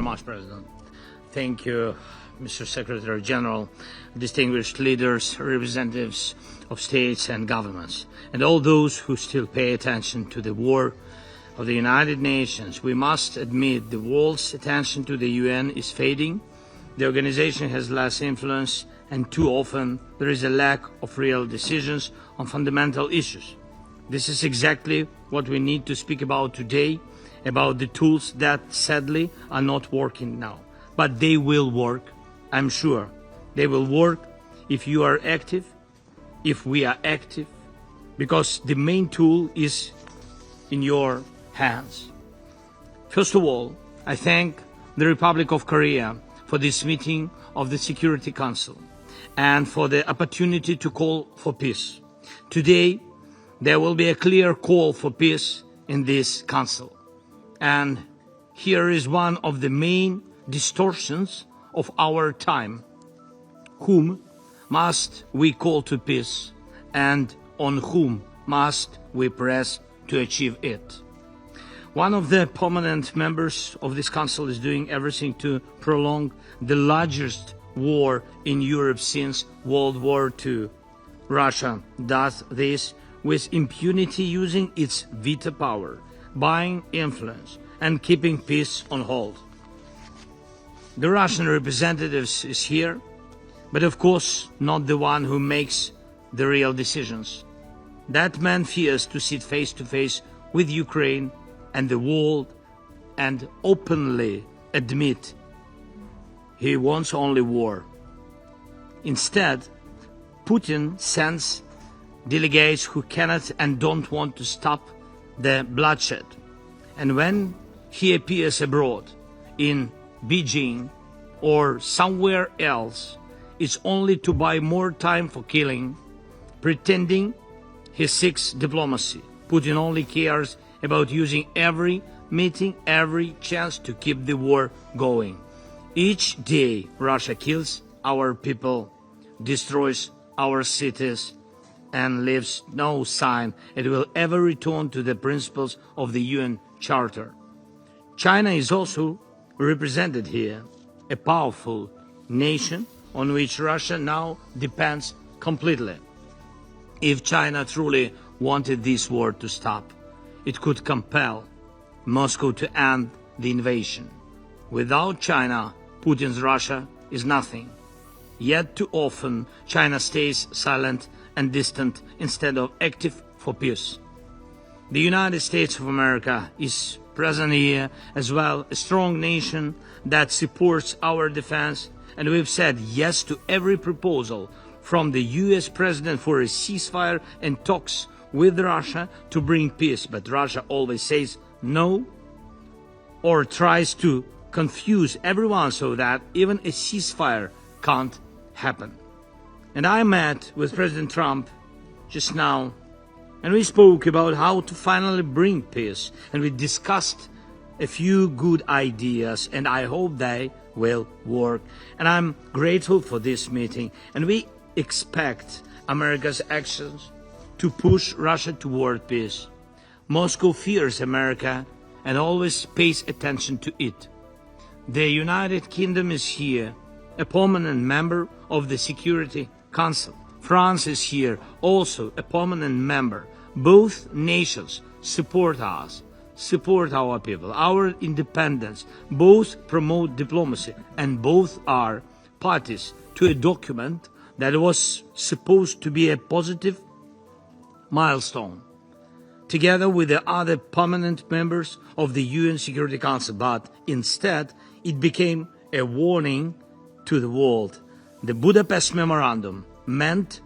much, President. Thank you, Mr. Secretary General, distinguished leaders, representatives of states and governments, and all those who still pay attention to the war of the United Nations. We must admit the world's attention to the UN is fading. The organization has less influence, and too often there is a lack of real decisions on fundamental issues. This is exactly what we need to speak about today, about the tools that sadly are not working now. But they will work, I'm sure. They will work if you are active, if we are active, because the main tool is in your hands. First of all, I thank the Republic of Korea for this meeting of the Security Council and for the opportunity to call for peace. Today, there will be a clear call for peace in this council. And here is one of the main distortions of our time. Whom must we call to peace, and on whom must we press to achieve it? One of the permanent members of this council is doing everything to prolong the largest war in Europe since World War II. Russia does this with impunity, using its veto power, buying influence, and keeping peace on hold. The Russian representatives is here, but of course not the one who makes the real decisions. That man fears to sit face to face with Ukraine and the world and openly admit he wants only war. Instead, Putin sends delegates who cannot and don't want to stop the bloodshed. And when he appears abroad, in Beijing or somewhere else, it's only to buy more time for killing, pretending he seeks diplomacy. Putin only cares about using every meeting, every chance to keep the war going. Each day Russia kills our people, destroys our cities, and leaves no sign it will ever return to the principles of the UN Charter. China is also represented here, a powerful nation on which Russia now depends completely. If China truly wanted this war to stop, it could compel Moscow to end the invasion. Without China, Putin's Russia is nothing. Yet too often, China stays silent and distant instead of active for peace. The United States of America is present here as well, a strong nation that supports our defense, and we've said yes to every proposal from the US president for a ceasefire and talks with Russia to bring peace, but Russia always says no or tries to confuse everyone so that even a ceasefire can't happen. And I met with President Trump just now, and we spoke about how to finally bring peace, and we discussed a few good ideas, and I hope they will work. And I'm grateful for this meeting, and we expect America's actions to push Russia toward peace. Moscow fears America and always pays attention to it. The United Kingdom is here, a permanent member of the Security Council. France is here, also a permanent member. Both nations support us, support our people, our independence. Both promote diplomacy, and both are parties to a document that was supposed to be a positive milestone, together with the other permanent members of the UN Security Council, but instead it became a warning to the world. The Budapest Memorandum, meant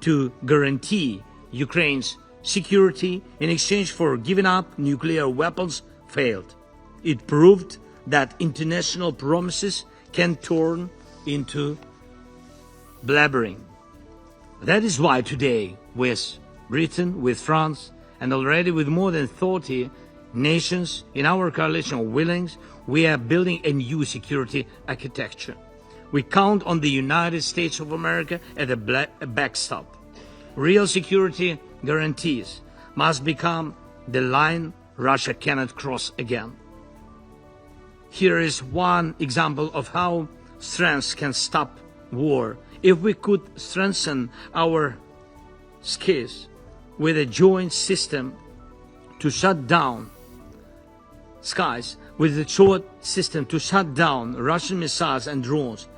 to guarantee Ukraine's security in exchange for giving up nuclear weapons, failed. It proved that international promises can turn into blabbering. That is why today, with Britain, with France, and already with more than 30 nations in our coalition of willings, we are building a new security architecture. We count on the United States of America as a backstop. Real security guarantees must become the line Russia cannot cross again. here is one example of how strength can stop war. If we could strengthen our skies with a joint system to shut down with a joint system to shut down Russian missiles and drones,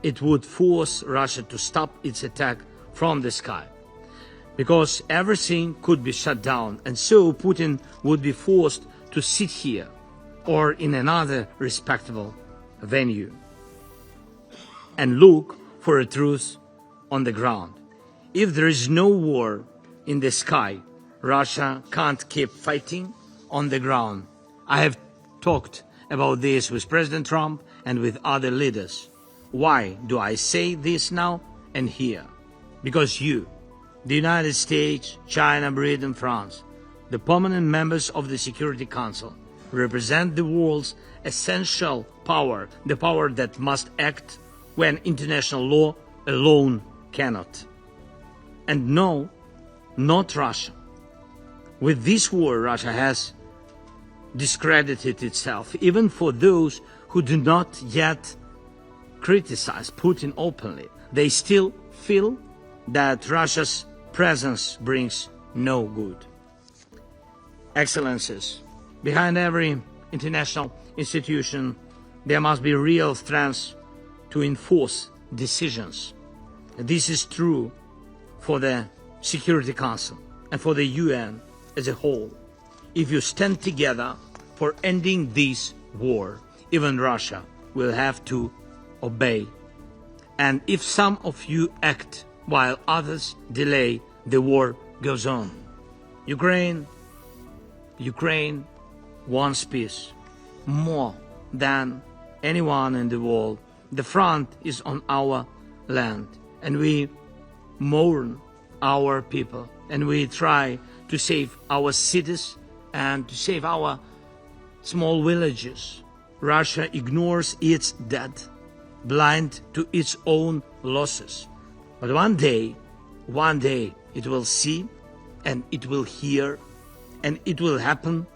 it would force Russia to stop its attack from the sky. Because everything could be shut down, and so Putin would be forced to sit here or in another respectable venue and look for a truce on the ground. If there is no war in the sky, Russia can't keep fighting on the ground. I have talked about this with President Trump and with other leaders. Why do I say this now and here? Because you, the United States, China, Britain, France, the permanent members of the Security Council, represent the world's essential power, the power that must act when international law alone cannot. And no, not Russia. With this war, Russia has discredited itself, even for those who do not yet criticize Putin openly. They still feel that Russia's presence brings no good. Excellencies, behind every international institution, there must be real strength to enforce decisions. This is true for the Security Council and for the UN as a whole. If you stand together for ending this war, even Russia will have to obey. And if some of you act while others delay, the war goes on. Ukraine wants peace more than anyone in the world. The front is on our land, and we mourn our people, and we try to save our cities and to save our small villages. Russia ignores its dead, blind to its own losses. But one day it will see and it will hear, and it will happen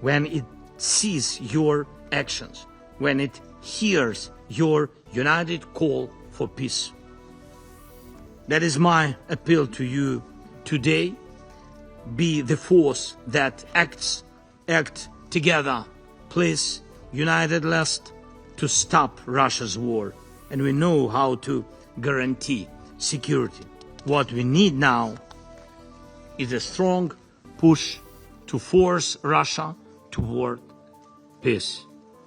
when it sees your actions, when it hears your united call for peace. That is my appeal to you today. Be the force that act together, please, united lest to stop Russia's war. And we know how to guarantee security. What we need now is a strong push to force Russia toward peace.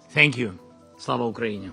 Thank you. Slava Ukraini.